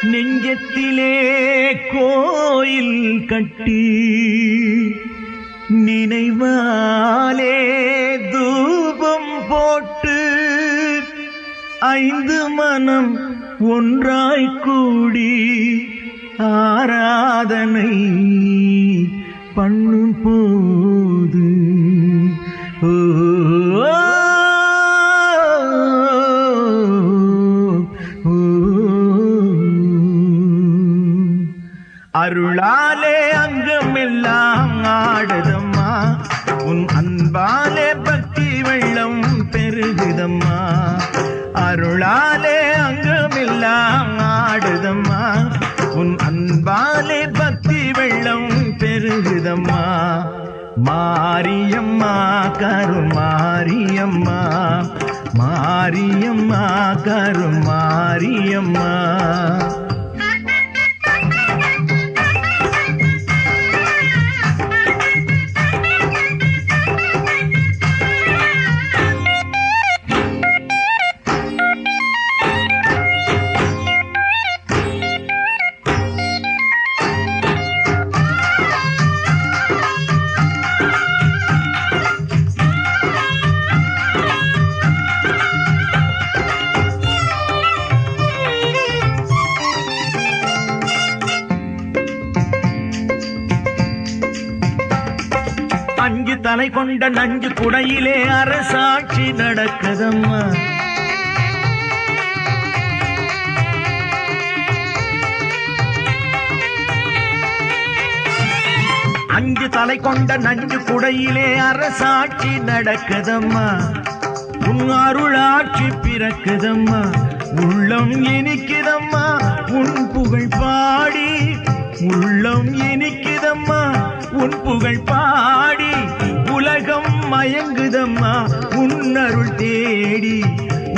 நெஞ்சத்திலே கோயில் கட்டி நினைவாலே தூபம் போட்டு ஐந்து மனம் ஒன்றாய் கூடி ஆராதனை பண்ணும் போது அருளாலே அங்கமெல்லாம் ஆடுதம்மா, உன் அன்பாலே பக்தி வெள்ளம் பெருகுதம்மா. அருளாலே அங்கமெல்லாம் ஆடுதம்மா, உன் அன்பாலே பக்தி வெள்ளம் பெருகுதம்மா. மாரியம்மா கருமாரியம்மா, மாரியம்மா கருமாரியம்மா. அஞ்சு தலை கொண்ட நஞ்சு குடையிலே அரசாட்சி நடக்குதம்மா. அஞ்சு தலை கொண்ட நஞ்சு குடையிலே அரசாட்சி நடக்குதம்மா. உன் அருளாட்சி பிறக்குதம்மா, உள்ளம் இனிக்குதம்மா உன் புகழ் பாடி. உள்ளம் இனிக்குதம்மா உன் புகழ் பாடி. உலகம் மயங்குதம்மா உன்னருள் தேடி.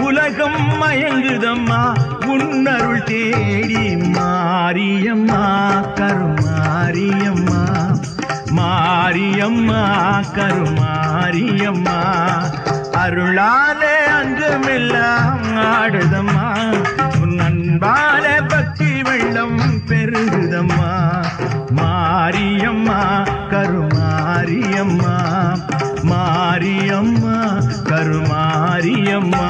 உலகம் மயங்குதம்மா உன்னருள் தேடி. மாரியம்மா கருமாரியம்மா, மாரியம்மா கருமாரியம்மா. அருளாலே அங்கமெல்லாம் ஆடுதம்மா, உன் அன்பாலே பக்தி வெள்ளம் பெருகுதம்மா. மாரியம்மா கருமாரியம்மா, மாரியம்மா கருமாரியம்மா.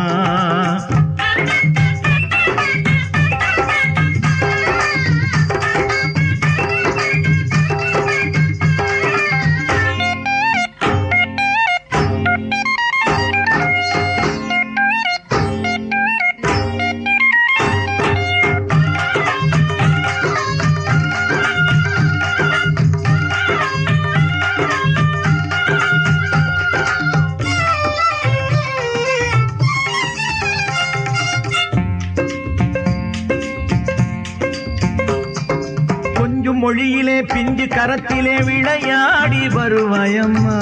மொழியிலே பிஞ்சு கரத்திலே விளையாடி வருவாயம்மா.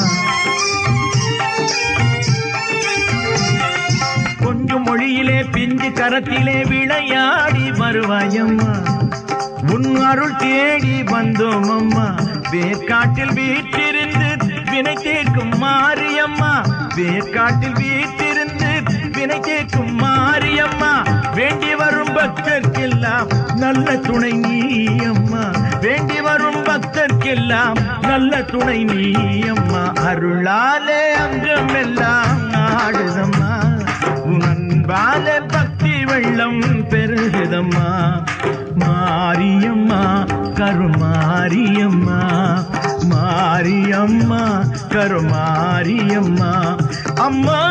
கொஞ்சம் மொழியிலே பிஞ்சு கரத்திலே விளையாடி வருவாயம்மா. உன் அருள் தேடி வந்தோம் அம்மா. வேர்க்காட்டில் வீற்றிருந்து வினை கேட்கும் மாரியம்மா. வேர்க்காட்டில் வீற்றிருந்து வினை கேட்கும் மாரியம்மா. வேண்டி வரும் பக்தர்க்கெல்லாம் நல்ல துணை நீ அம்மா. வேண்டி வரும் பக்தர்க்கெல்லாம் நல்ல துணை நீ அம்மா. அருளாலே அங்கமெல்லாம் ஆடுதம்மா, உன் அன்பாலே பக்தி வெள்ளம் பெருகுதம்மா. மாரியம்மா கருமாரியம்மா, மாரியம்மா கருமாரியம்மா. அம்மா